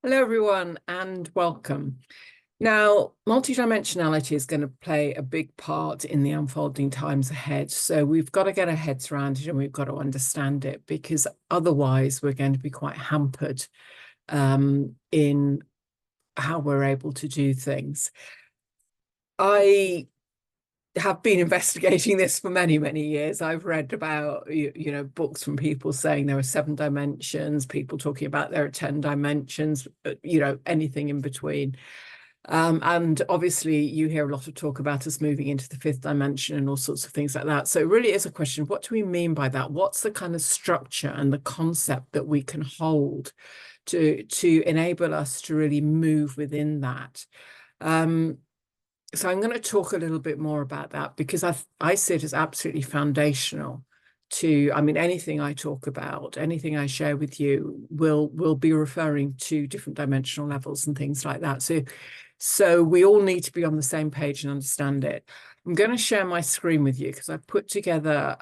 Hello, everyone, and welcome. Now, multidimensionality is going to play a big part in the unfolding times ahead. So we've got to get our heads around it and we've got to understand it, because otherwise we're going to be quite hampered in how we're able to do things. I have been investigating this for many, many years. I've read about, books from people saying there are 7 dimensions, people talking about there are 10 dimensions, anything in between. And obviously you hear a lot of talk about us moving into the 5th dimension and all sorts of things like that. So it really is a question, what do we mean by that? What's the kind of structure and the concept that we can hold to enable us to really move within that? So I'm going to talk a little bit more about that, because I see it as absolutely foundational to, anything I talk about, anything I share with you will be referring to different dimensional levels and things like that. So we all need to be on the same page and understand it. I'm going to share my screen with you because I've put together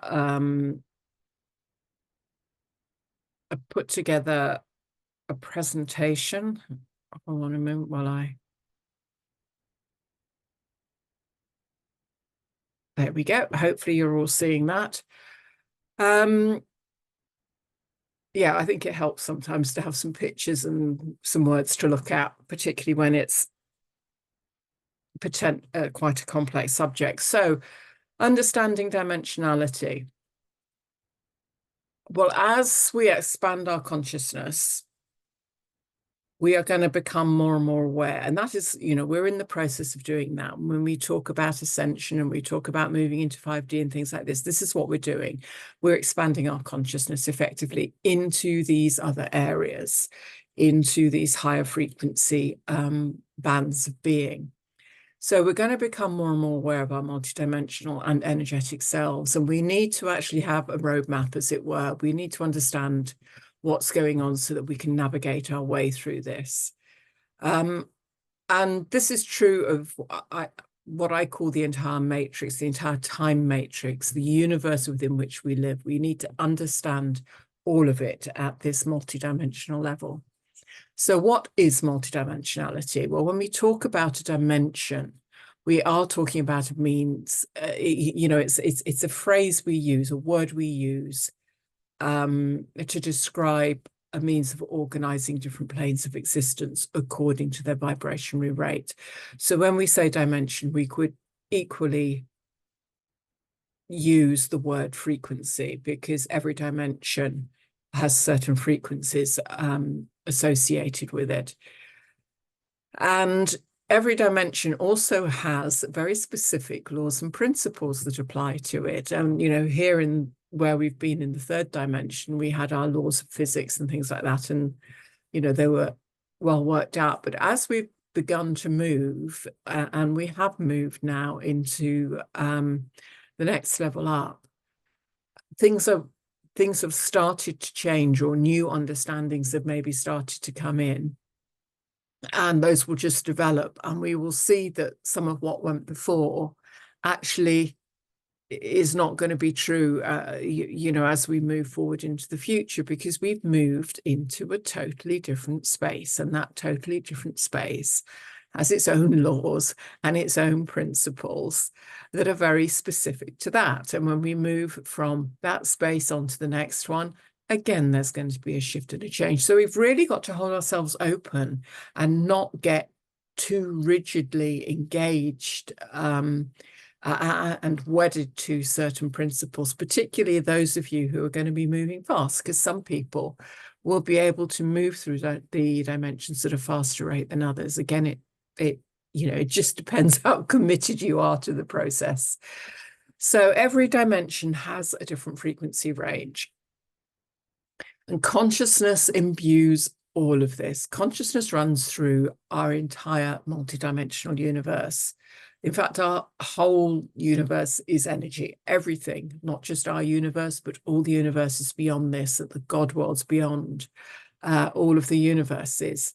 a presentation. Hold on a moment while there we go. Hopefully you're all seeing that. Yeah, I think it helps sometimes to have some pictures and some words to look at, particularly when it's quite a complex subject. So, understanding dimensionality. Well, as we expand our consciousness, we are going to become more and more aware. And that is, we're in the process of doing that. When we talk about ascension and we talk about moving into 5D and things like this is what we're doing. We're expanding our consciousness effectively into these other areas, into these higher frequency bands of being. So we're going to become more and more aware of our multidimensional and energetic selves. And we need to actually have a roadmap, as it were. We need to understand what's going on so that we can navigate our way through this. And this is true of what I call the entire matrix, the entire time matrix, the universe within which we live. We need to understand all of it at this multidimensional level. So what is multidimensionality? Well, when we talk about a dimension, we are talking about a means, it's a phrase we use, a word we use to describe a means of organizing different planes of existence according to their vibrationary rate. So when we say dimension, we could equally use the word frequency, because every dimension has certain frequencies associated with it. And every dimension also has very specific laws and principles that apply to it. And, here in where we've been in the 3rd dimension, we had our laws of physics and things like that. And, they were well worked out. But as we've begun to move, and we have moved now into the next level up, things have started to change, or new understandings have maybe started to come in, and those will just develop, and we will see that some of what went before actually is not going to be true, as we move forward into the future, because we've moved into a totally different space, and that totally different space has its own laws and its own principles that are very specific to that. And when we move from that space onto the next one, again, there's going to be a shift and a change. So we've really got to hold ourselves open and not get too rigidly engaged and wedded to certain principles, particularly those of you who are going to be moving fast, because some people will be able to move through the dimensions at a faster rate than others. Again, it just depends how committed you are to the process. So every dimension has a different frequency range, and consciousness imbues all of this. Consciousness runs through our entire multidimensional universe. In fact, our whole universe is energy. Everything, not just our universe, but all the universes beyond this, the God worlds beyond, all of the universes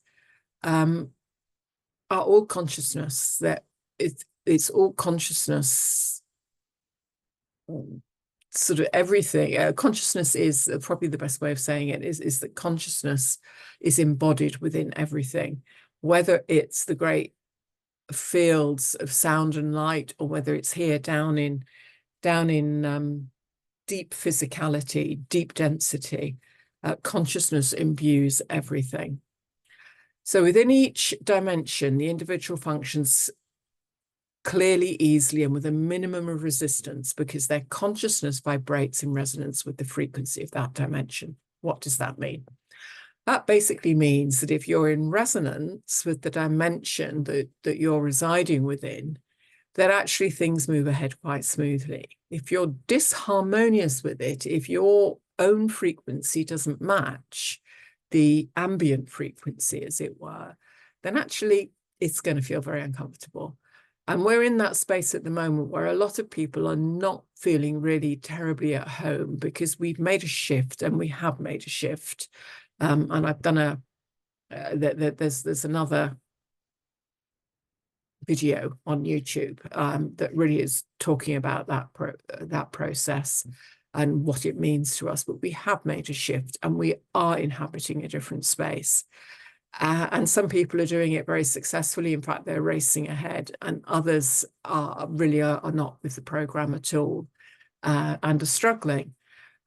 are all consciousness. That it's all consciousness sort of everything. Consciousness is probably the best way of saying it, is that consciousness is embodied within everything, whether it's the great fields of sound and light, or whether it's here down in deep physicality, deep density. Consciousness imbues everything. So within each dimension, the individual functions clearly, easily, and with a minimum of resistance, because their consciousness vibrates in resonance with the frequency of that dimension. What does that mean? That basically means that if you're in resonance with the dimension that you're residing within, that actually things move ahead quite smoothly. If you're disharmonious with it, if your own frequency doesn't match the ambient frequency, as it were, then actually it's going to feel very uncomfortable. And we're in that space at the moment where a lot of people are not feeling really terribly at home, because we've made a shift, and we have made a shift. And I've done there's another video on YouTube that really is talking about that process and what it means to us. But we have made a shift, and we are inhabiting a different space. And some people are doing it very successfully. In fact, they're racing ahead, and others are not with the program at all, and are struggling.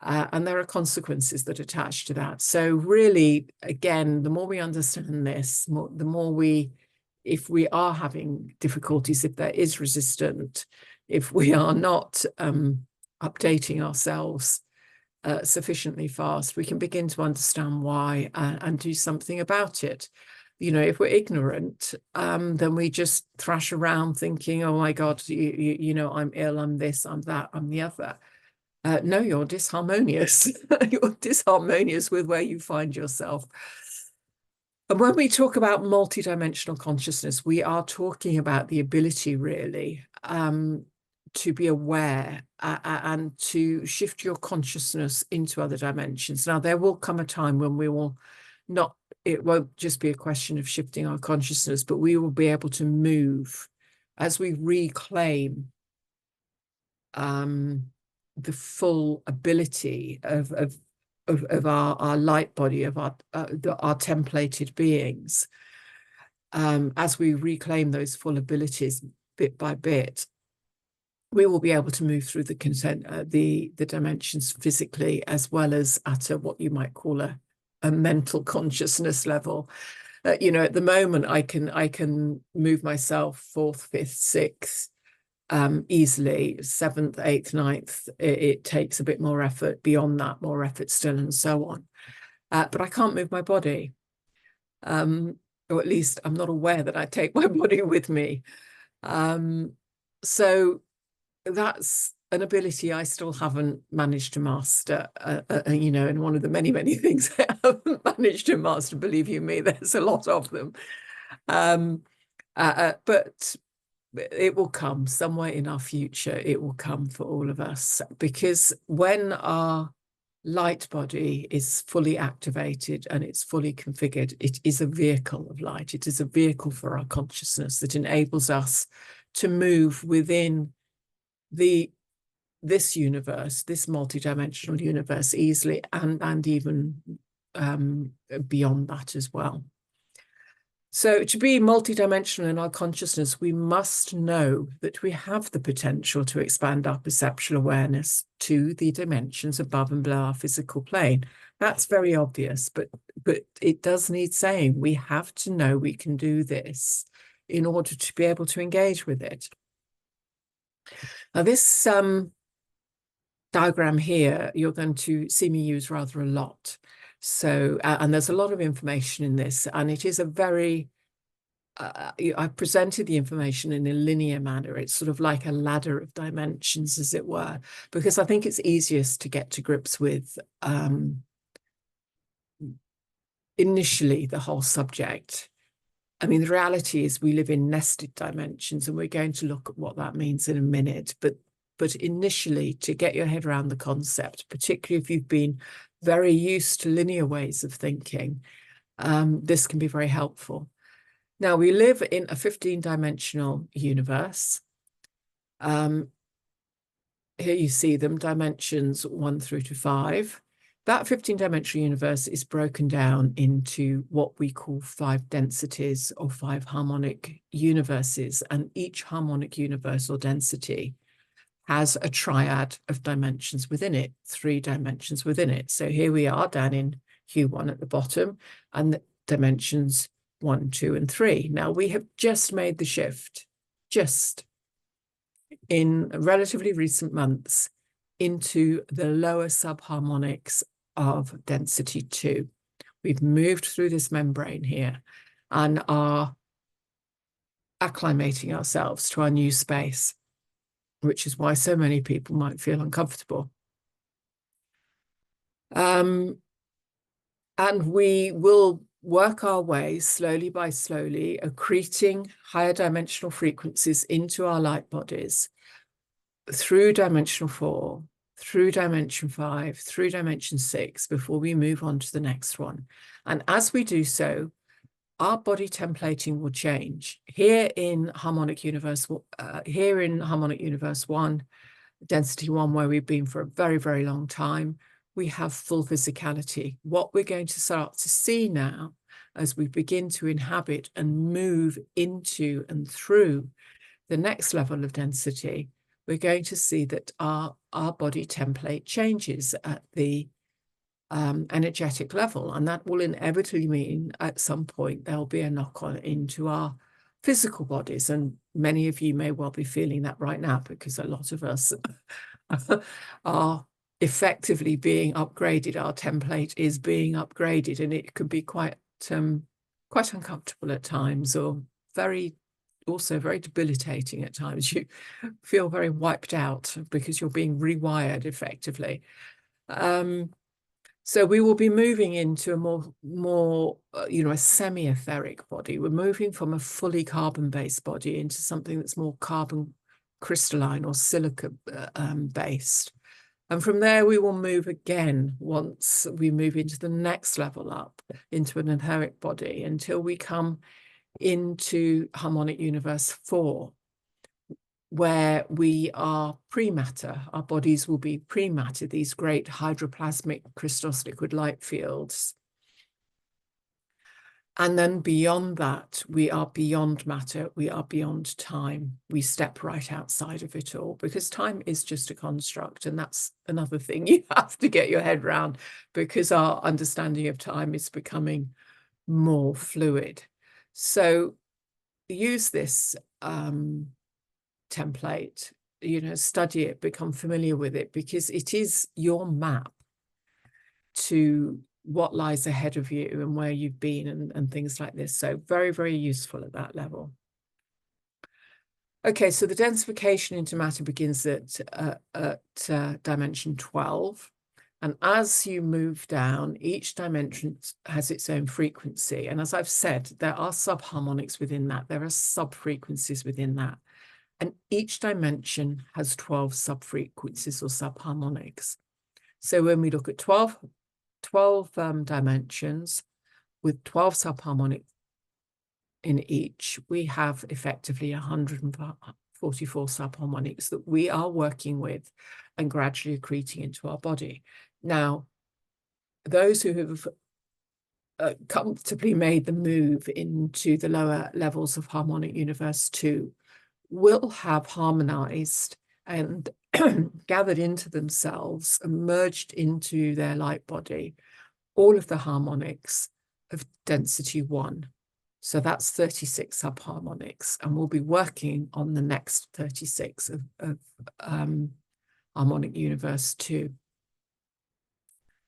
And there are consequences that attach to that. So really, again, the more we understand this, the more if we are having difficulties, if there is resistance, if we are not updating ourselves sufficiently fast, we can begin to understand why and do something about it. You know, if we're ignorant, then we just thrash around thinking, oh my God, you know, I'm ill, I'm this, I'm that, I'm the other. No, you're disharmonious. You're disharmonious with where you find yourself. And when we talk about multidimensional consciousness, we are talking about the ability, really, to be aware and to shift your consciousness into other dimensions. Now, there will come a time when we will not, it won't just be a question of shifting our consciousness, but we will be able to move as we reclaim the full ability of our light body, of our templated beings. As we reclaim those full abilities bit by bit, we will be able to move through the dimensions physically, as well as at what you might call a mental consciousness level. You know, at the moment, I can move myself fourth, fifth, sixth, easily. Seventh, eighth, ninth, it takes a bit more effort. Beyond that, more effort still, and so on. But I can't move my body, or at least I'm not aware that I take my body with me. So that's an ability I still haven't managed to master, you know, and one of the many, many things I haven't managed to master, believe you me, there's a lot of them. But it will come somewhere in our future. It will come for all of us, because when our light body is fully activated and it's fully configured, it is a vehicle of light. It is a vehicle for our consciousness that enables us to move within this universe, this multidimensional universe, easily, and even beyond that as well. So to be multidimensional in our consciousness, we must know that we have the potential to expand our perceptual awareness to the dimensions above and below our physical plane. That's very obvious, but it does need saying. We have to know we can do this in order to be able to engage with it. Now, this diagram here, you're going to see me use rather a lot. So, and there's a lot of information in this, and it is a very, I've presented the information in a linear manner. It's sort of like a ladder of dimensions, as it were, because I think it's easiest to get to grips with initially the whole subject. I mean, the reality is we live in nested dimensions, and we're going to look at what that means in a minute. But initially, to get your head around the concept, particularly if you've been very used to linear ways of thinking, this can be very helpful. Now, we live in a 15-dimensional universe. here you see them, dimensions 1 through to 5. That 15-dimensional universe is broken down into what we call 5 densities or 5 harmonic universes, and each harmonic universe or density has a triad of dimensions within it, 3 dimensions within it. So here we are down in Q1 at the bottom, and the dimensions 1, 2, and 3. Now we have just made the shift, just in relatively recent months, into the lower subharmonics of density 2. We've moved through this membrane here and are acclimating ourselves to our new space, which is why so many people might feel uncomfortable. And we will work our way slowly by slowly, accreting higher dimensional frequencies into our light bodies through dimensional 4, through dimension 5, through dimension 6, before we move on to the next one. And as we do so, our body templating will change. Here in Harmonic Universe 1, Density 1, where we've been for a very, very long time, we have full physicality. What we're going to start to see now, as we begin to inhabit and move into and through the next level of density, we're going to see that our body template changes at the energetic level, and that will inevitably mean at some point there'll be a knock-on into our physical bodies, and many of you may well be feeling that right now, because a lot of us are effectively being upgraded. Our template is being upgraded, and it can be quite uncomfortable at times, or also very debilitating at times. You feel very wiped out because you're being rewired effectively. So we will be moving into a more a semi-etheric body. We're moving from a fully carbon-based body into something that's more carbon crystalline or silica based. And from there, we will move again once we move into the next level up, into an etheric body, until we come into Harmonic Universe 4, where we are pre-matter. Our bodies will be pre-matter, these great hydroplasmic crystallous liquid light fields. And then beyond that, we are beyond matter, we are beyond time. We step right outside of it all, because time is just a construct. And that's another thing you have to get your head around, because our understanding of time is becoming more fluid. So use this template, study it, become familiar with it, because it is your map to what lies ahead of you and where you've been and things like this. So very, very useful at that level. Okay, so the densification into matter begins at dimension 12. And as you move down, each dimension has its own frequency. And as I've said, there are subharmonics within that. There are sub-frequencies within that. And each dimension has 12 sub-frequencies or subharmonics. So when we look at 12 dimensions with 12 subharmonics in each, we have effectively 144 subharmonics that we are working with and gradually accreting into our body. Now, those who have comfortably made the move into the lower levels of Harmonic Universe 2 will have harmonized and gathered into themselves and merged into their light body all of the harmonics of density 1. So that's 36 subharmonics, and we'll be working on the next 36 of Harmonic Universe 2.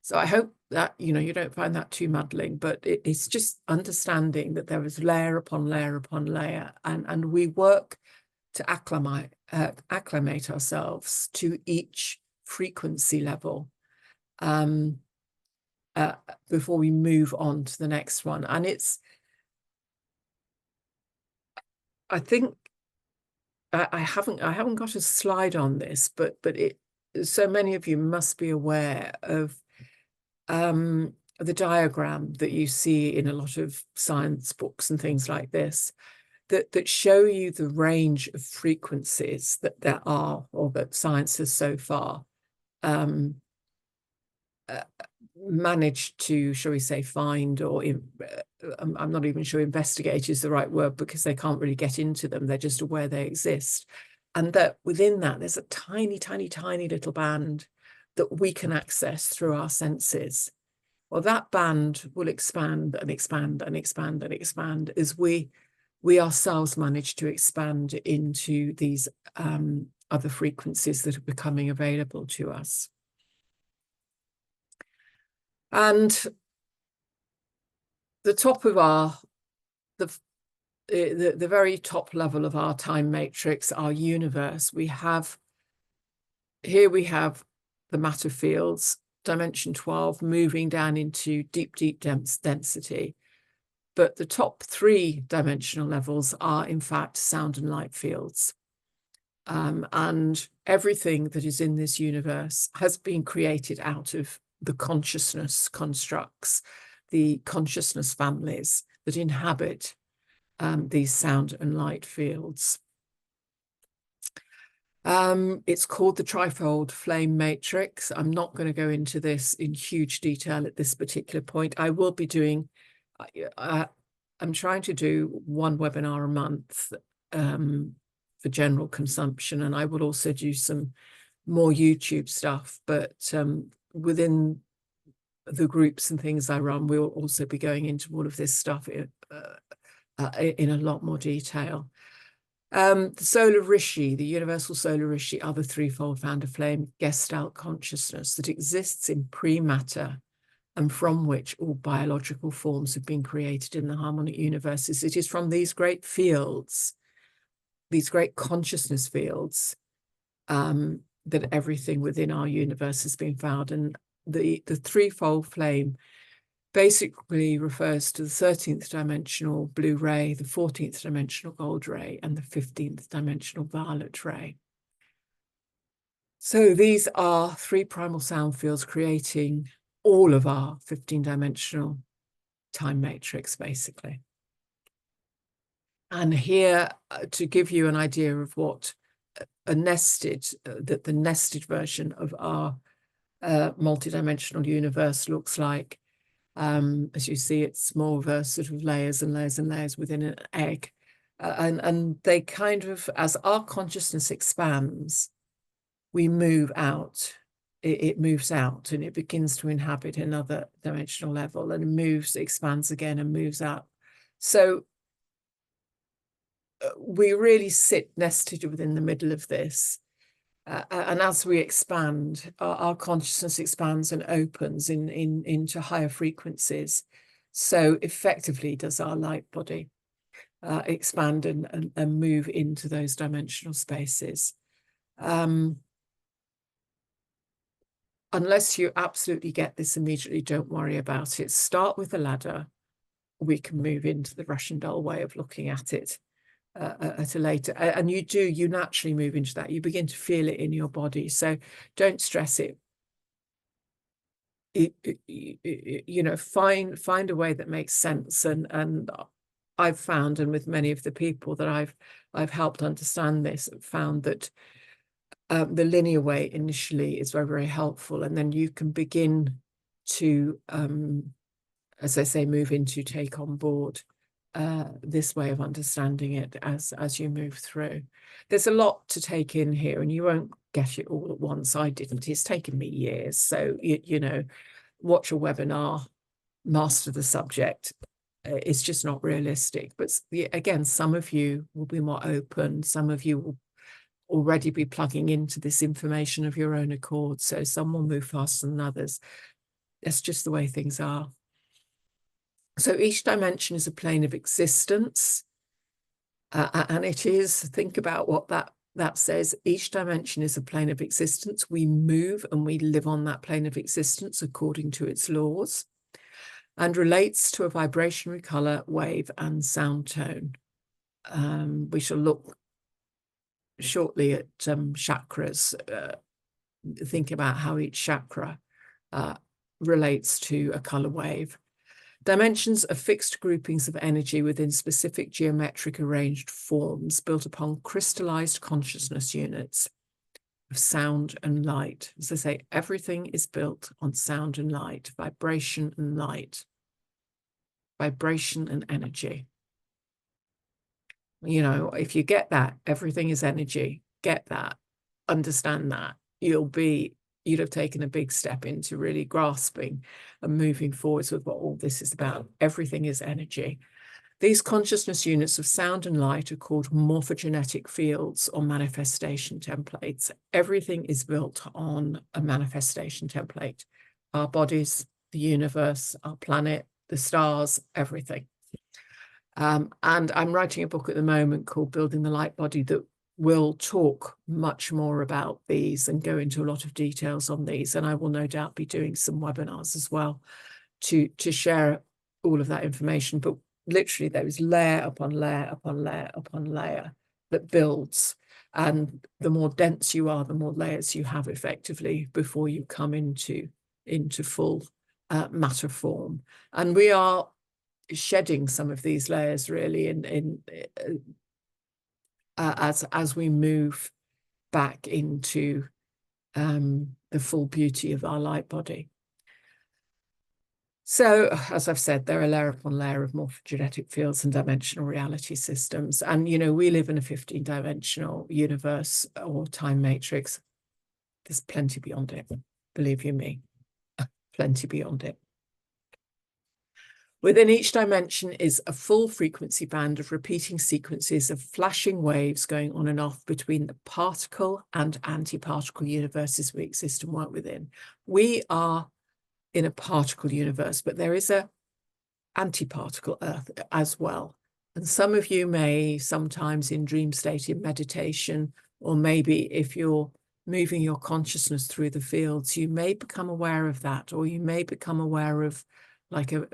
So I hope that, you don't find that too muddling, but it's just understanding that there is layer upon layer upon layer, and we work to acclimate ourselves to each frequency level before we move on to the next one. And I think I haven't got a slide on this, but so many of you must be aware of the diagram that you see in a lot of science books and things like this. that show you the range of frequencies that there are, or that science has so far managed to, shall we say, find, or I'm not even sure investigate is the right word, because they can't really get into them. They're just aware they exist. And that within that, there's a tiny, tiny, tiny little band that we can access through our senses. Well, that band will expand and expand and expand and expand as we ourselves manage to expand into these other frequencies that are becoming available to us. And the top of the very top level of our time matrix, our universe, we have the matter fields, dimension 12, moving down into deep, deep density. But the top 3 dimensional levels are, in fact, sound and light fields. And everything that is in this universe has been created out of the consciousness constructs, the consciousness families that inhabit these sound and light fields. It's called the trifold flame matrix. I'm not going to go into this in huge detail at this particular point. I will be doing, I'm trying to do 1 webinar a month for general consumption, and I will also do some more YouTube stuff, but within the groups and things I run, we'll also be going into all of this stuff in a lot more detail. The solar rishi, the universal solar rishi, are the threefold founder flame gestalt consciousness that exists in pre-matter and from which all biological forms have been created in the harmonic universes. It is from these great fields, these great consciousness fields, that everything within our universe has been found. And the threefold flame basically refers to the 13th dimensional blue ray, the 14th dimensional gold ray, and the 15th dimensional violet ray. So these are 3 primal sound fields creating all of our 15-dimensional time matrix, basically. And here, to give you an idea of what a nested, the nested version of our multidimensional universe looks like. As you see, it's more of a sort of layers and layers and layers within an egg. And they kind of, as our consciousness expands, we move out. It moves out and it begins to inhabit another dimensional level, and it moves, expands again and moves out. So we really sit nested within the middle of this. And as we expand, our consciousness expands and opens into higher frequencies. So effectively does our light body expand and move into those dimensional spaces. Unless you absolutely get this immediately, don't worry about it. Start with the ladder. We can move into the Russian doll way of looking at it at a later, and you naturally move into that. You begin to feel it in your body, so don't stress it. You know, find a way that makes sense. And I've found, and with many of the people that I've helped understand this, found that the linear way initially is very, very helpful, and then you can begin to, as I say, move into, take on board this way of understanding it as you move through. There's a lot to take in here, and you won't get it all at once. I didn't. It's taken me years. So, you know, watch a webinar, master the subject. It's just not realistic. But again, some of you will be more open. Some of you will already be plugging into this information of your own accord. So some will move faster than others. That's just the way things are. So each dimension is a plane of existence. And it is, think about what that says. Each dimension is a plane of existence. We move and we live on that plane of existence according to its laws, and relates to a vibrationary color, wave, and sound tone. We shall look shortly at chakras. Think about how each chakra relates to a color wave. Dimensions are fixed groupings of energy within specific geometric arranged forms built upon crystallized consciousness units of sound and light. As I say, everything is built on sound and light, vibration and light, vibration and energy. You know, if you get that, everything is energy, get that, understand that, you'd have taken a big step into really grasping and moving forwards with what all this is about. Everything is energy. These consciousness units of sound and light are called morphogenetic fields or manifestation templates. Everything is built on a manifestation template. Our bodies, the universe, our planet, the stars, everything. And I'm writing a book at the moment called Building the Light Body that will talk much more about these and go into a lot of details on these. And I will no doubt be doing some webinars as well to share all of that information. But literally there is layer upon layer upon layer upon layer that builds. And the more dense you are, the more layers you have effectively before you come into full matter form. And we are shedding some of these layers really as we move back into the full beauty of our light body. So, as I've said, there are layer upon layer of morphogenetic fields and dimensional reality systems. And, you know, we live in a 15-dimensional universe or time matrix. There's plenty beyond it, believe you me, plenty beyond it. Within each dimension is a full frequency band of repeating sequences of flashing waves going on and off between the particle and antiparticle universes we exist and work within. We are in a particle universe, but there is a antiparticle Earth as well. And some of you may sometimes in dream state, in meditation, or maybe if you're moving your consciousness through the fields, you may become aware of that, or you may become aware of like a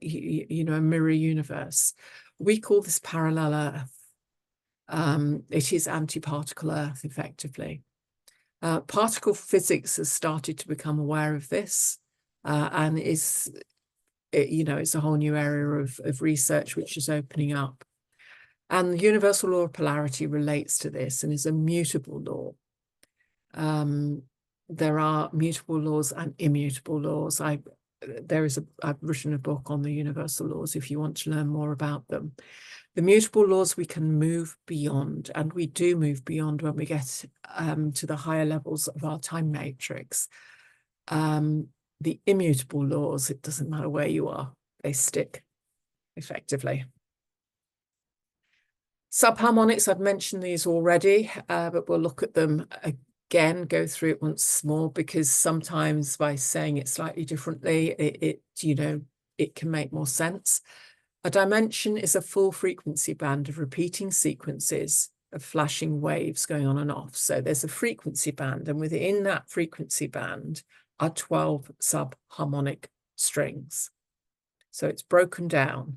mirror universe. We call this parallel Earth. It is antiparticle Earth, effectively. Particle physics has started to become aware of this, and it's a whole new area of research which is opening up. And the universal law of polarity relates to this and is a mutable law. There are mutable laws and immutable laws. I've written a book on the universal laws if you want to learn more about them. The mutable laws we can move beyond, and we do move beyond when we get to the higher levels of our time matrix. The immutable laws, it doesn't matter where you are, they stick effectively. Subharmonics, I've mentioned these already, but we'll look at them again, go through it once more, because sometimes by saying it slightly differently, it can make more sense. A dimension is a full frequency band of repeating sequences of flashing waves going on and off. So there's a frequency band, and within that frequency band are 12 subharmonic strings. So it's broken down.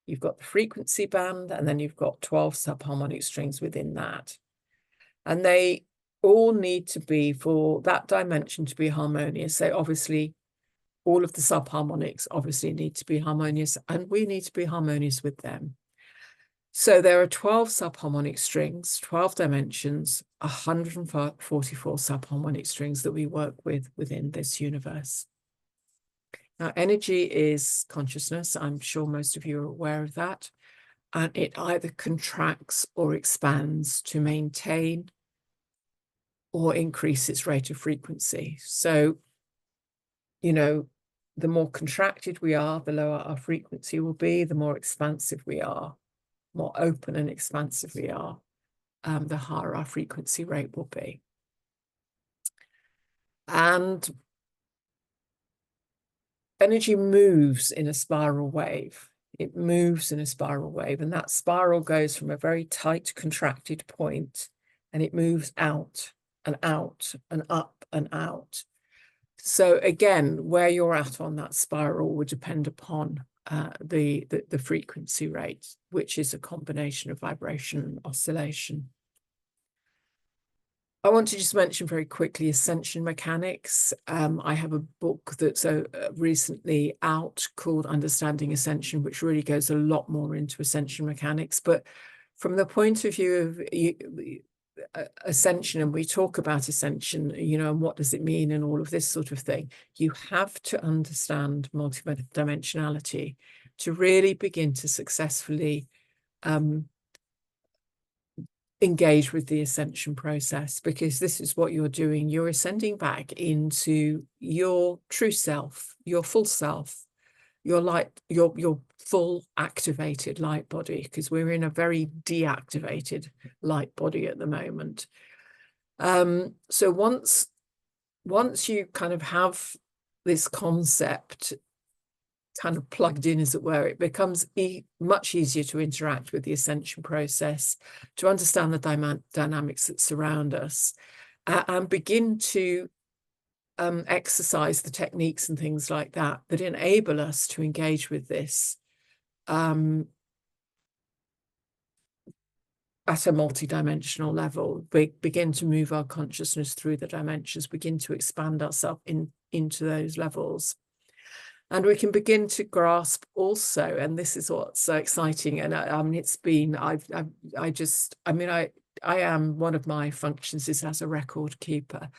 You've got the frequency band, and then you've got 12 subharmonic strings within that. And they all need to be, for that dimension to be harmonious. So obviously, all of the subharmonics obviously need to be harmonious, and we need to be harmonious with them. So there are 12 subharmonic strings, 12 dimensions, 144 subharmonic strings that we work with within this universe. Now, energy is consciousness. I'm sure most of you are aware of that. And it either contracts or expands to maintain or increase its rate of frequency. So, the more contracted we are, the lower our frequency will be. The more expansive we are, more open and expansive we are, the higher our frequency rate will be. And energy moves in a spiral wave. It moves in a spiral wave, and that spiral goes from a very tight contracted point, and it moves out and out and up and out. So again, where you're at on that spiral would depend upon the frequency rate, which is a combination of vibration and oscillation. I want to just mention very quickly ascension mechanics. I have a book that's recently out called Understanding Ascension, which really goes a lot more into ascension mechanics. But from the point of view of ascension, and we talk about ascension, you know, and what does it mean and all of this sort of thing, you have to understand multidimensionality to really begin to successfully engage with the ascension process, because this is what you're doing. You're ascending back into your true self, your full self, your light, your full activated light body, because we're in a very deactivated light body at the moment. So once you kind of have this concept kind of plugged in, as it were, it becomes much easier to interact with the ascension process, to understand the dynamics that surround us, and begin to exercise the techniques and things like that that enable us to engage with this at a multi-dimensional level. Begin to move our consciousness through the dimensions, begin to expand ourselves into those levels. And we can begin to grasp also, and this is what's so exciting. And I mean, it's been, I am, one of my functions is as a record keeper.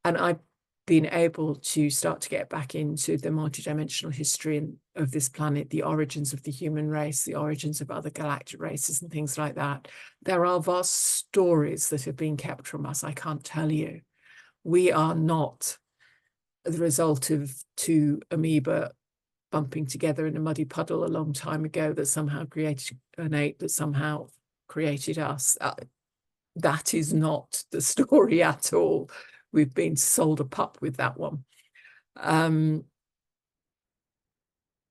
And I've been able to start to get back into the multidimensional history of this planet, the origins of the human race, the origins of other galactic races and things like that. There are vast stories that have been kept from us. I can't tell you. We are not the result of two amoeba bumping together in a muddy puddle a long time ago that somehow created an ape that somehow created us. That is not the story at all. We've been sold a pup with that one. You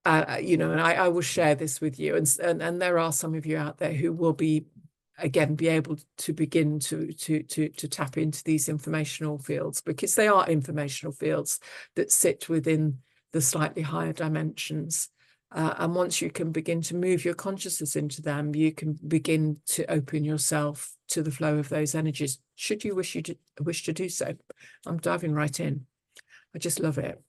know, and I will share this with you, and there are some of you out there who will be able to begin to tap into these informational fields, because they are informational fields that sit within the slightly higher dimensions. And once you can begin to move your consciousness into them, you can begin to open yourself to the flow of those energies, should you wish to do so. I'm diving right in. I just love it.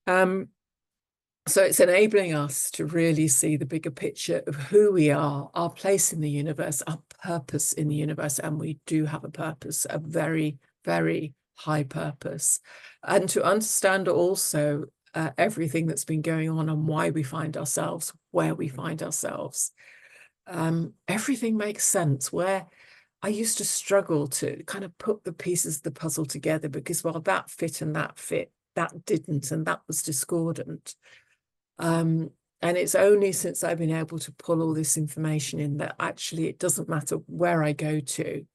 So it's enabling us to really see the bigger picture of who we are, our place in the universe, our purpose in the universe. And we do have a purpose, a very, very high purpose. And to understand also everything that's been going on and why we find ourselves where we find ourselves. Everything makes sense. Where I used to struggle to kind of put the pieces of the puzzle together, because while that fit and that fit, that didn't, and that was discordant. And it's only since I've been able to pull all this information in that actually it doesn't matter where I go to,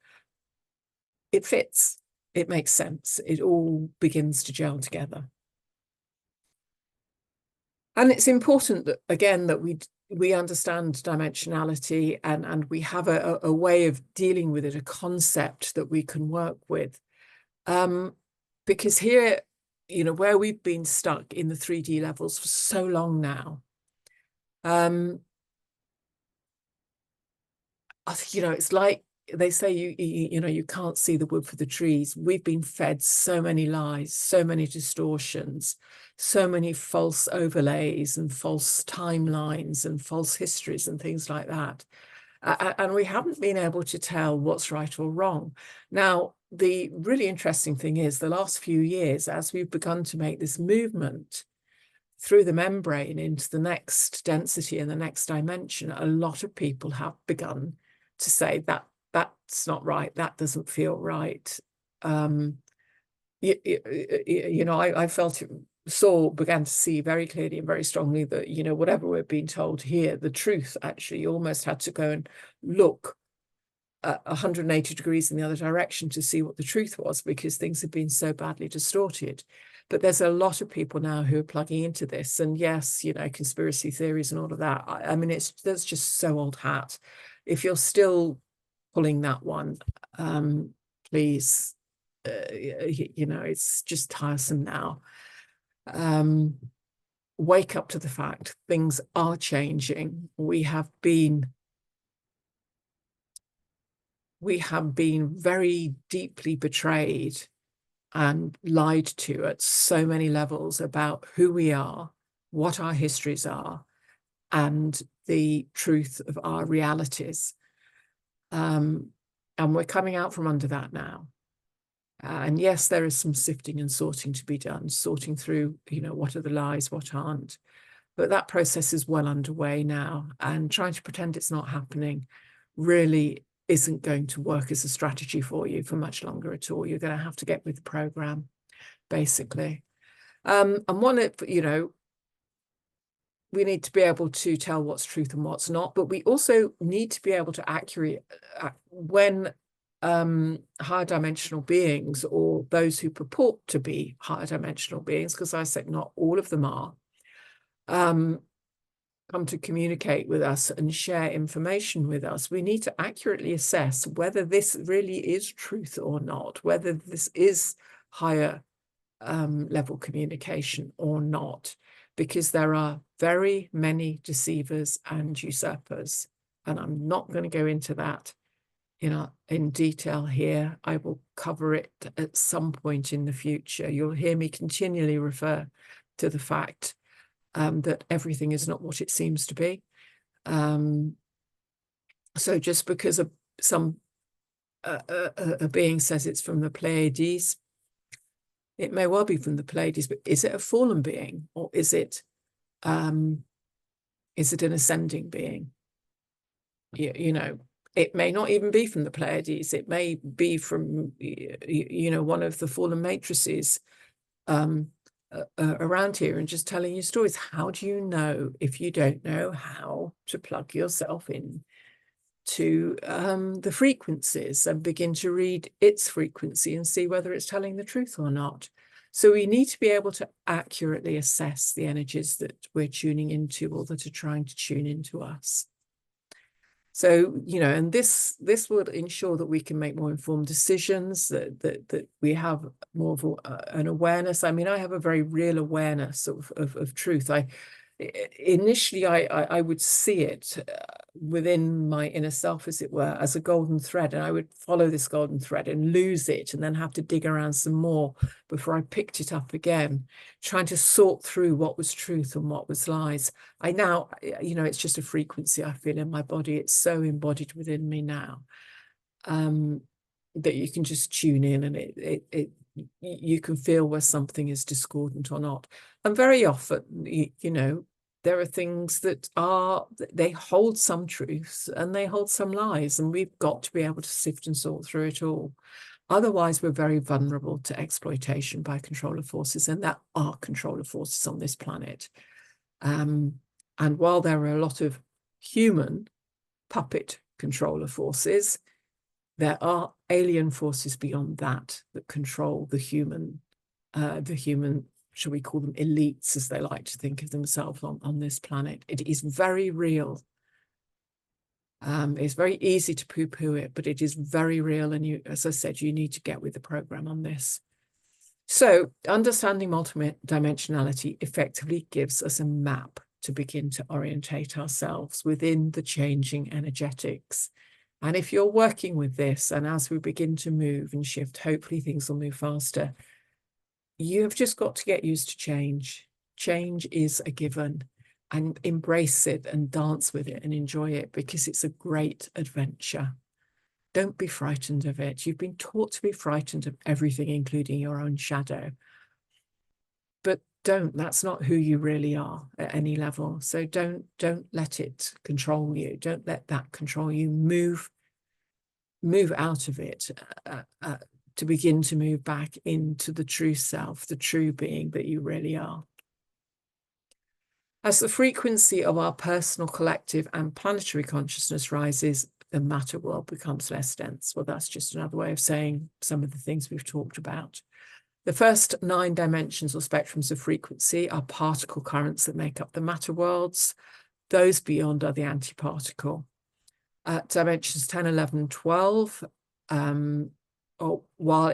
it fits, it makes sense, it all begins to gel together. And it's important that, again, that we understand dimensionality, and we have a way of dealing with it, a concept that we can work with. Because here, you know, where we've been stuck in the 3D levels for so long now, you know, it's like they say, you know, you can't see the wood for the trees. We've been fed so many lies, so many distortions, so many false overlays and false timelines and false histories and things like that. And we haven't been able to tell what's right or wrong. Now, the really interesting thing is, the last few years, as we've begun to make this movement through the membrane into the next density and the next dimension, a lot of people have begun to say that that's not right, that doesn't feel right. You know, I felt it, began to see very clearly and very strongly that, you know, whatever we're being told here, the truth, actually, you almost had to go and look 180 degrees in the other direction to see what the truth was, because things have been so badly distorted. But there's a lot of people now who are plugging into this. And yes, you know, conspiracy theories and all of that. I mean, that's just so old hat. If you're still pulling that one, please, you know, it's just tiresome now. Wake up to the fact things are changing. We have been we have been very deeply betrayed and lied to at so many levels about who we are, what our histories are, and the truth of our realities. And we're coming out from under that now. And yes, there is some sifting and sorting to be done, sorting through, what are the lies, what aren't. But that process is well underway now, and trying to pretend it's not happening really isn't going to work as a strategy for you for much longer at all. You're going to have to get with the program, basically. And one of, we need to be able to tell what's truth and what's not, but we also need to be able to accurately, when higher dimensional beings, or those who purport to be higher dimensional beings, because I said not all of them are, come to communicate with us and share information with us, we need to accurately assess whether this really is truth or not, whether this is higher level communication or not, because there are very many deceivers and usurpers. And I'm not going to go into that in detail here. I will cover it at some point in the future. You'll hear me continually refer to the fact that everything is not what it seems to be. So just because a being says it's from the Pleiades, it may well be from the Pleiades, but is it a fallen being, or is it an ascending being? It may not even be from the Pleiades. It may be from, one of the fallen matrices around here, and just telling you stories. How do you know if you don't know how to plug yourself in to the frequencies and begin to read its frequency and see whether it's telling the truth or not? So we need to be able to accurately assess the energies that we're tuning into, or that are trying to tune into us. So, and this would ensure that we can make more informed decisions, that we have more of an awareness. I mean, I have a very real awareness of truth. Initially, I would see it within my inner self, as it were, as a golden thread, and I would follow this golden thread and lose it, and then have to dig around some more before I picked it up again, trying to sort through what was truth and what was lies. I now, it's just a frequency I feel in my body. It's so embodied within me now, that you can just tune in, and you can feel where something is discordant or not. And very often, there are things that they hold some truths and they hold some lies, and we've got to be able to sift and sort through it all. Otherwise, we're very vulnerable to exploitation by controller forces, and there are controller forces on this planet. And while there are a lot of human puppet controller forces, there are alien forces beyond that control the human, shall we call them elites, as they like to think of themselves on this planet. It is very real. It's very easy to poo-poo it, but it is very real. And as I said, you need to get with the program on this. So understanding multidimensionality effectively gives us a map to begin to orientate ourselves within the changing energetics. And if you're working with this, and as we begin to move and shift, hopefully things will move faster. You've just got to get used to change. Change is a given, and embrace it and dance with it and enjoy it, because it's a great adventure. Don't be frightened of it. You've been taught to be frightened of everything, including your own shadow. But that's not who you really are at any level. So don't let it control you. Don't let that control you. Move out of it, to begin to move back into the true self, the true being that you really are. As the frequency of our personal, collective, and planetary consciousness rises, the matter world becomes less dense. Well, that's just another way of saying some of the things we've talked about. The first 9 dimensions or spectrums of frequency are particle currents that make up the matter worlds. Those beyond are the antiparticle. Dimensions 10, 11, 12, while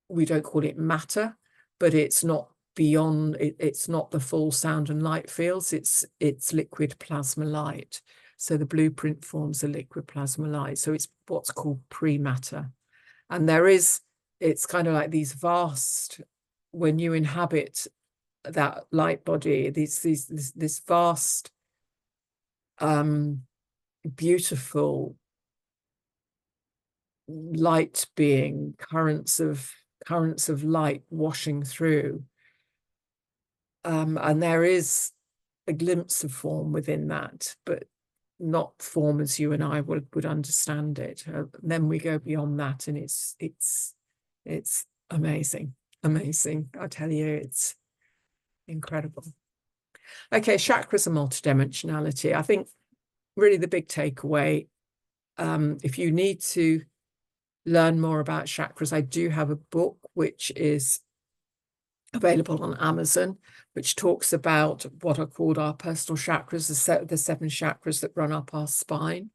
we don't call it matter, but it's not beyond, it's not the full sound and light fields, it's liquid plasma light. So the blueprint forms a liquid plasma light. So it's what's called pre-matter. And it's kind of like these vast, when you inhabit that light body, this vast, beautiful light being, currents of light washing through. And there is a glimpse of form within that, but not form as you and I would understand it. Then we go beyond that, and it's amazing. I tell you, it's incredible. Okay, chakras and multidimensionality. I think really the big takeaway, if you need to learn more about chakras, I do have a book which is available on Amazon, which talks about what are called our personal chakras, the 7 chakras that run up our spine,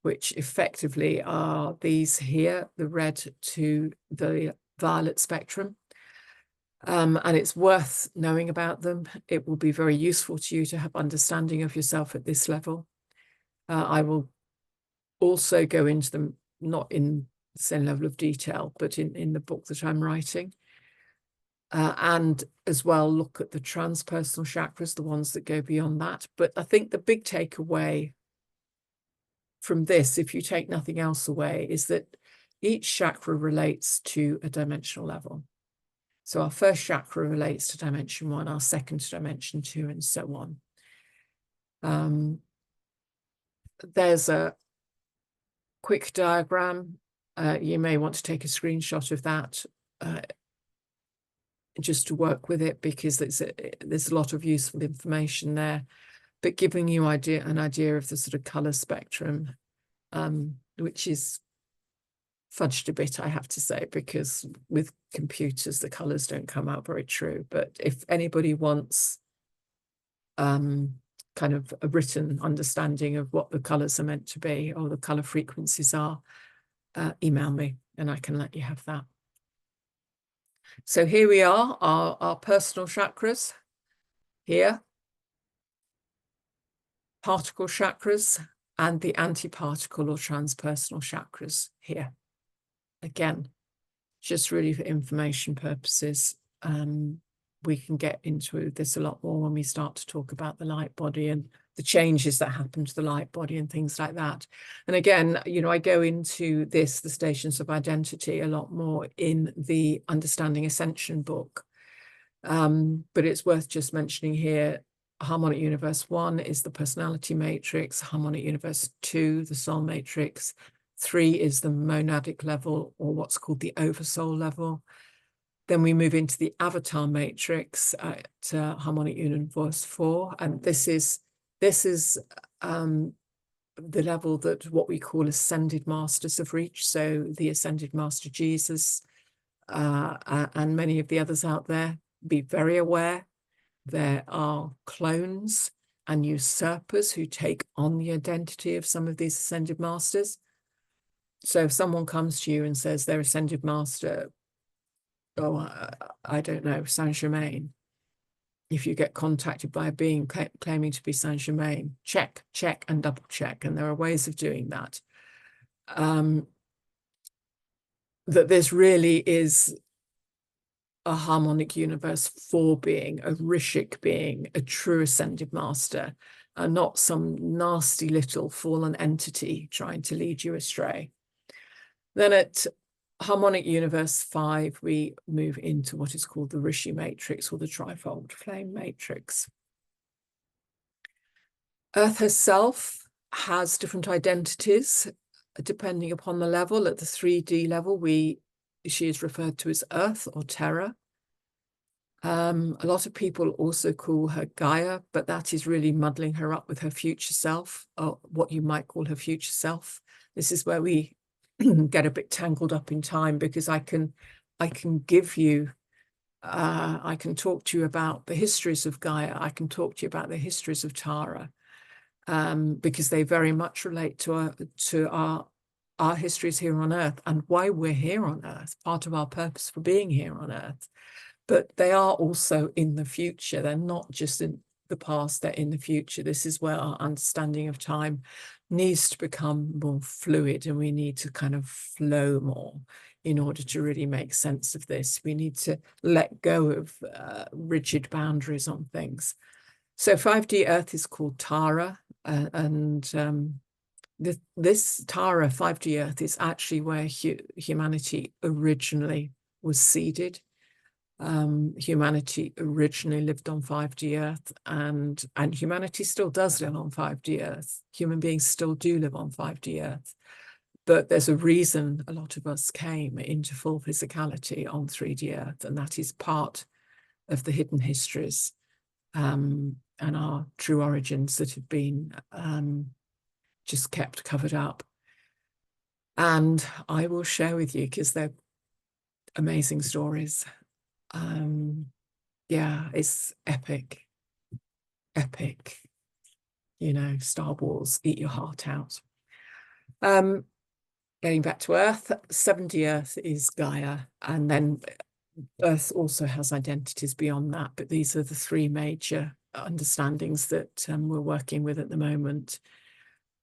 which effectively are these here, the red to the violet spectrum. And it's worth knowing about them. It will be very useful to you to have understanding of yourself at this level. I will also go into them, not in the same level of detail, but in the book that I'm writing. And as well, look at the transpersonal chakras, the ones that go beyond that. But I think the big takeaway from this, if you take nothing else away, is that each chakra relates to a dimensional level. So our first chakra relates to dimension 1, our second to dimension 2, and so on. There's a quick diagram. You may want to take a screenshot of that just to work with it, because there's a lot of useful information there, but giving you an idea of the sort of color spectrum, which is fudged a bit, I have to say, because with computers the colors don't come out very true. But if anybody wants kind of a written understanding of what the colors are meant to be, or the color frequencies are, email me and I can let you have that. So here we are, our personal chakras here, particle chakras, and the antiparticle or transpersonal chakras here. Again, just really for information purposes. We can get into this a lot more when we start to talk about the light body and the changes that happen to the light body and things like that. And again, you know, I go into the stations of identity a lot more in the Understanding Ascension book. But it's worth just mentioning here, Harmonic Universe 1 is the personality matrix, Harmonic Universe 2, the soul matrix, 3 is the monadic level, or what's called the oversoul level. Then we move into the avatar matrix at Harmonic Universe 4, and this is the level that what we call ascended masters have reached. So the ascended master Jesus and many of the others out there, be very aware there are clones and usurpers who take on the identity of some of these ascended masters. So if someone comes to you and says they're ascended master, I don't know, Saint-Germain, if you get contacted by a being claiming to be Saint-Germain, check and double check. And there are ways of doing that. That this really is a Harmonic Universe 4 being, a Rishic being, a true ascended master, and not some nasty little fallen entity trying to lead you astray. Then at Harmonic Universe 5, we move into what is called the Rishi matrix, or the trifold flame matrix. Earth herself has different identities depending upon the level. At the 3D level, she is referred to as Earth or Terra. A lot of people also call her Gaia, but that is really muddling her up with her future self, or what you might call her future self. This is where we get a bit tangled up in time, because I can give you, I can talk to you about the histories of Gaia. I can talk to you about the histories of Tara, because they very much relate to our histories here on Earth and why we're here on Earth, part of our purpose for being here on Earth. But they are also in the future. They're not just the past, they're in the future. This is where our understanding of time needs to become more fluid, and we need to kind of flow more in order to really make sense of this. We need to let go of rigid boundaries on things. So 5D Earth is called Tara, this Tara 5D Earth is actually where humanity originally was seeded. Humanity originally lived on 5D Earth, and humanity still does live on 5D Earth. Human beings still do live on 5D Earth. But there's a reason a lot of us came into full physicality on 3D Earth, and that is part of the hidden histories and our true origins that have been just kept covered up. And I will share with you, because they're amazing stories. Yeah, it's epic. You know, Star Wars, eat your heart out. Getting back to Earth, 7D Earth is Gaia, and then Earth also has identities beyond that, but these are the three major understandings that we're working with at the moment.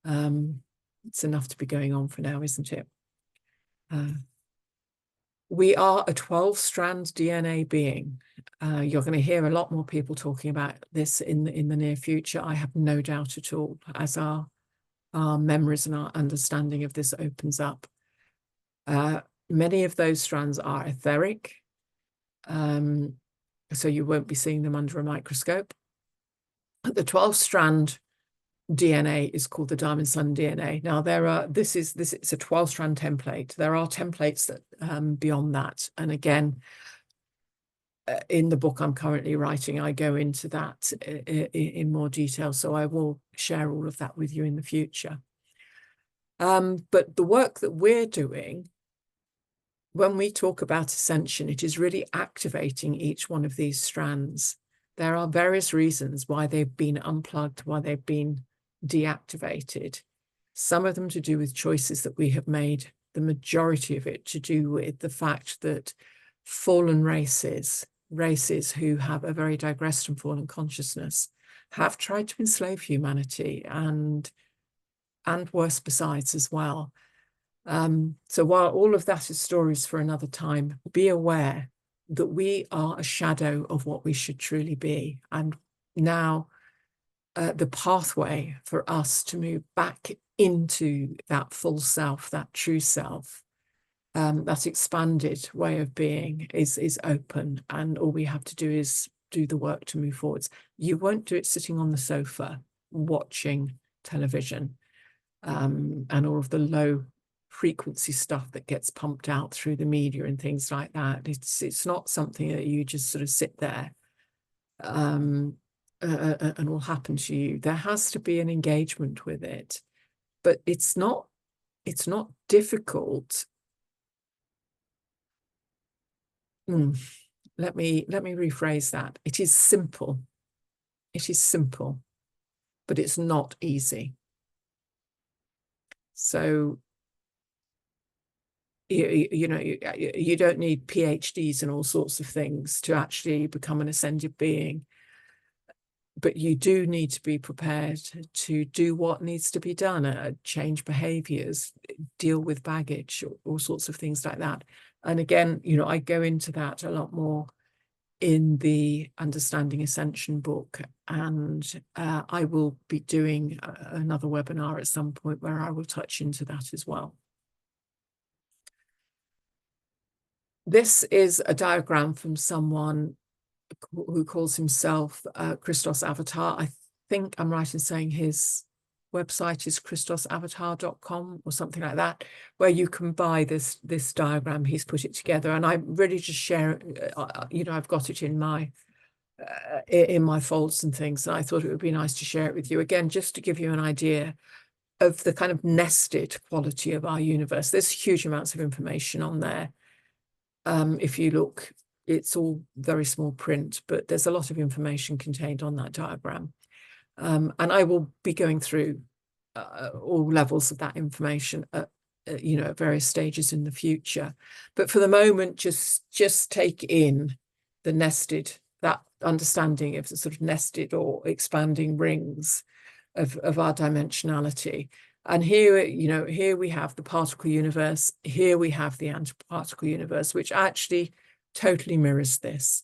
It's enough to be going on for now, isn't it? We are a 12-strand DNA being. You're going to hear a lot more people talking about this in the near future. I have no doubt at all, as our memories and our understanding of this opens up. Many of those strands are etheric, so you won't be seeing them under a microscope. The 12-strand DNA is called the Diamond Sun DNA. Now it's a 12-strand template. There are templates that beyond that, and again, in the book I'm currently writing, I go into that in more detail, so I will share all of that with you in the future. But the work that we're doing, when we talk about ascension, it is really activating each one of these strands. There are various reasons why they've been unplugged, why they've been deactivated. Some of them to do with choices that we have made, the majority of it to do with the fact that fallen races who have a very digressed and fallen consciousness have tried to enslave humanity, and worse besides as well. So while all of that is stories for another time, be aware that we are a shadow of what we should truly be. And now the pathway for us to move back into that full self, that true self, that expanded way of being is open, and all we have to do is do the work to move forwards. You won't do it sitting on the sofa watching television and all of the low frequency stuff that gets pumped out through the media and things like that. It's not something that you just sort of sit there and will happen to you. There has to be an engagement with it, but it's not difficult. Let me rephrase that. It is simple. It is simple, but it's not easy. So you know, you don't need PhDs and all sorts of things to actually become an ascended being, but you do need to be prepared to do what needs to be done, change behaviors, deal with baggage, all sorts of things like that. And again, you know, I go into that a lot more in the Understanding Ascension book, and I will be doing another webinar at some point where I will touch into that as well. This is a diagram from someone who calls himself Christos Avatar. I think I'm right in saying his website is christosavatar.com or something like that, where you can buy this diagram. He's put it together, and I really just share it. You know, I've got it in my folds and things, and I thought it would be nice to share it with you again, just to give you an idea of the kind of nested quality of our universe. There's huge amounts of information on there. If you look, it's all very small print, but there's a lot of information contained on that diagram. And I will be going through all levels of that information at, you know, at various stages in the future. But for the moment, just take in the nested, that understanding of the sort of nested or expanding rings of our dimensionality. And here, here we have the particle universe, here we have the antiparticle universe, which actually totally mirrors this.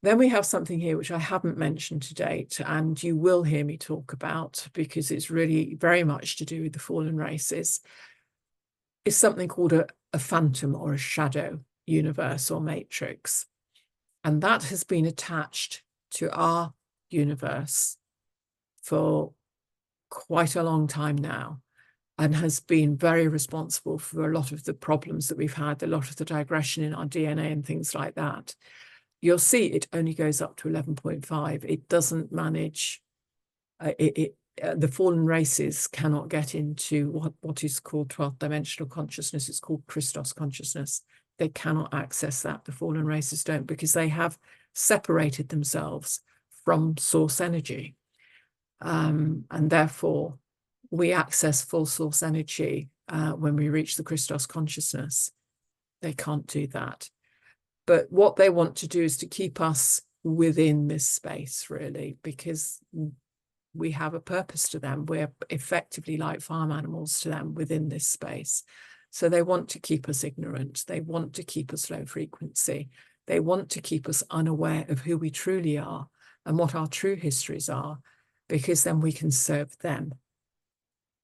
Then we have something here which I haven't mentioned to date, and you will hear me talk about because it's really very much to do with the fallen races. It's something called a phantom or a shadow universe or matrix. And that has been attached to our universe for quite a long time now, and has been very responsible for a lot of the problems that we've had, a lot of the digression in our DNA and things like that. You'll see it only goes up to 11.5. It doesn't manage, the fallen races cannot get into what is called 12th dimensional consciousness. It's called Christos consciousness. They cannot access that. The fallen races don't, because they have separated themselves from source energy. And therefore, we access full source energy when we reach the Christos consciousness. They can't do that. But what they want to do is to keep us within this space, really, because we have a purpose to them. We're effectively like farm animals to them within this space. So they want to keep us ignorant. They want to keep us low frequency. They want to keep us unaware of who we truly are and what our true histories are, because then we can serve them.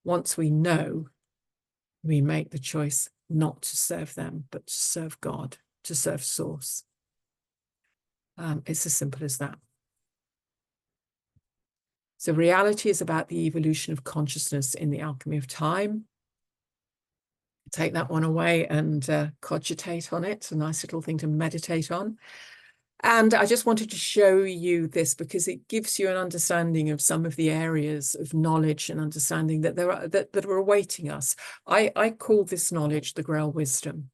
Once we know, we make the choice not to serve them, but to serve God, to serve Source. It's as simple as that. So reality is about the evolution of consciousness in the alchemy of time. Take that one away and cogitate on it. A nice little thing to meditate on. And I just wanted to show you this because it gives you an understanding of some of the areas of knowledge and understanding that there are that are awaiting us. I call this knowledge the Grail wisdom.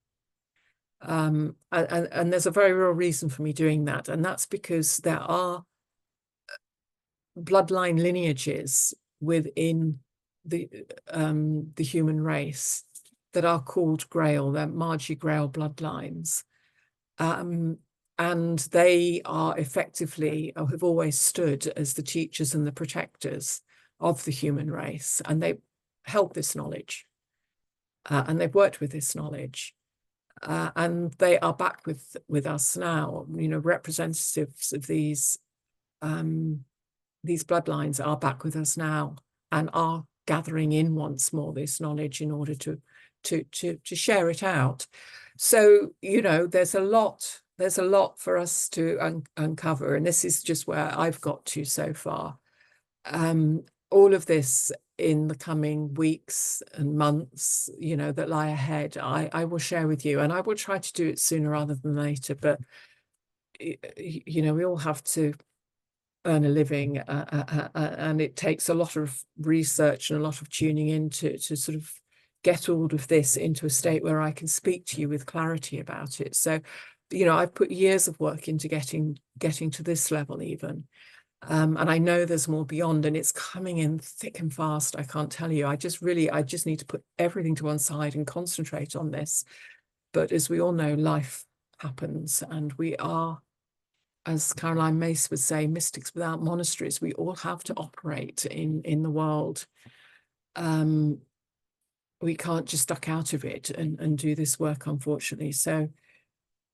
And there's a very real reason for me doing that. And that's because there are bloodline lineages within the human race that are called Grail. They're Margie Grail bloodlines. And they are effectively, or have always stood as the teachers and the protectors of the human race. And they held this knowledge. And they've worked with this knowledge. And they are back with us now. Representatives of these bloodlines are back with us now and are gathering in once more this knowledge in order to share it out. So, there's a lot for us to uncover, and this is just where I've got to so far. All of this in the coming weeks and months, that lie ahead, I will share with you, and I will try to do it sooner rather than later. But, we all have to earn a living, and it takes a lot of research and a lot of tuning in to sort of get all of this into a state where I can speak to you with clarity about it. So, I've put years of work into getting to this level even. And I know there's more beyond, and it's coming in thick and fast. I can't tell you. I just need to put everything to one side and concentrate on this. But as we all know, life happens, and we are, as Caroline Mace would say, mystics without monasteries. We all have to operate in the world. We can't just duck out of it and do this work, unfortunately. So,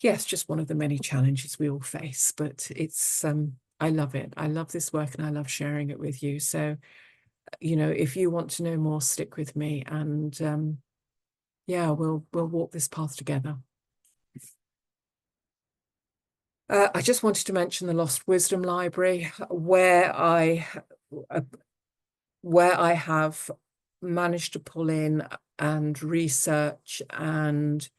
yes, just one of the many challenges we all face. But it's I love it. I love this work, and I love sharing it with you. So, if you want to know more, stick with me, and yeah, we'll walk this path together. I just wanted to mention the Lost Wisdom Library, where I have managed to pull in and research and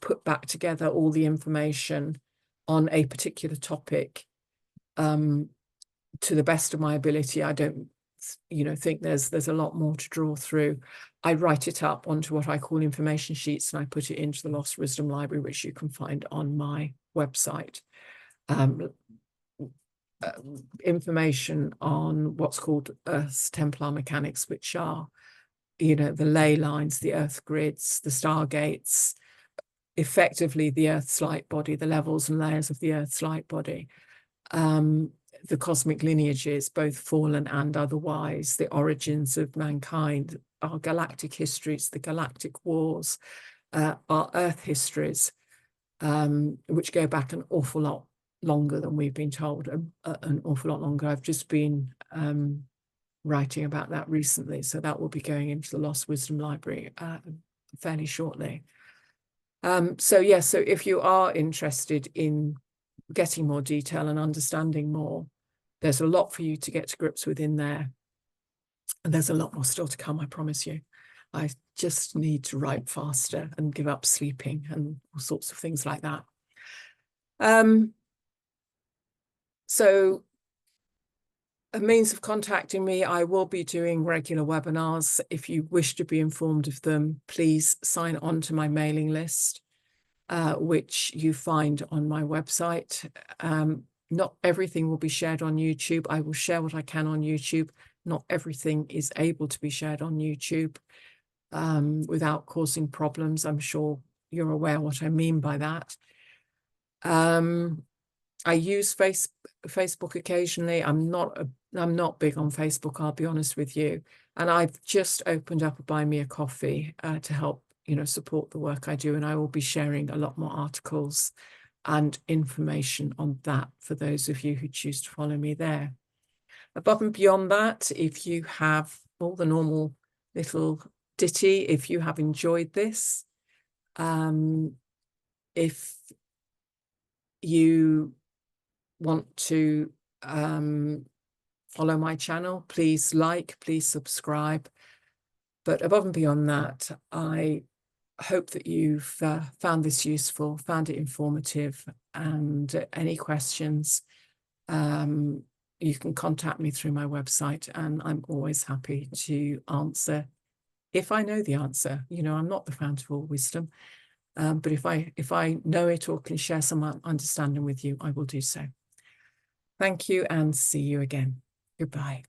put back together all the information on a particular topic to the best of my ability. I don't think there's a lot more to draw through. I write it up onto what I call information sheets, and I put it into the Lost Wisdom Library, which you can find on my website. Information on what's called Earth's Templar mechanics, which are, the ley lines, the earth grids, the stargates, effectively the Earth's light body, the levels and layers of the Earth's light body, the cosmic lineages, both fallen and otherwise, the origins of mankind, our galactic histories, the galactic wars, our Earth histories, which go back an awful lot longer than we've been told, an awful lot longer. I've just been writing about that recently, so that will be going into the Lost Wisdom Library fairly shortly. So if you are interested in getting more detail and understanding more, there's a lot for you to get to grips with in there. And there's a lot more still to come, I promise you. I just need to write faster and give up sleeping and all sorts of things like that. So a means of contacting me, I will be doing regular webinars. If you wish to be informed of them, please sign on to my mailing list, which you find on my website. Not everything will be shared on YouTube. I will share what I can on YouTube. Not everything is able to be shared on YouTube without causing problems. I'm sure you're aware what I mean by that. I use Facebook occasionally. I'm not big on Facebook, I'll be honest with you. And I've just opened up a Buy Me a Coffee to help, support the work I do. And I will be sharing a lot more articles and information on that for those of you who choose to follow me there. Above and beyond that, if you have all the normal little ditty, if you have enjoyed this, if you want to follow my channel, please like, please subscribe. But above and beyond that, I hope that you've found this useful, found it informative, and any questions, you can contact me through my website, and I'm always happy to answer if I know the answer. I'm not the fount of all wisdom, but if I know it or can share some understanding with you, I will do so. Thank you, and see you again. Goodbye.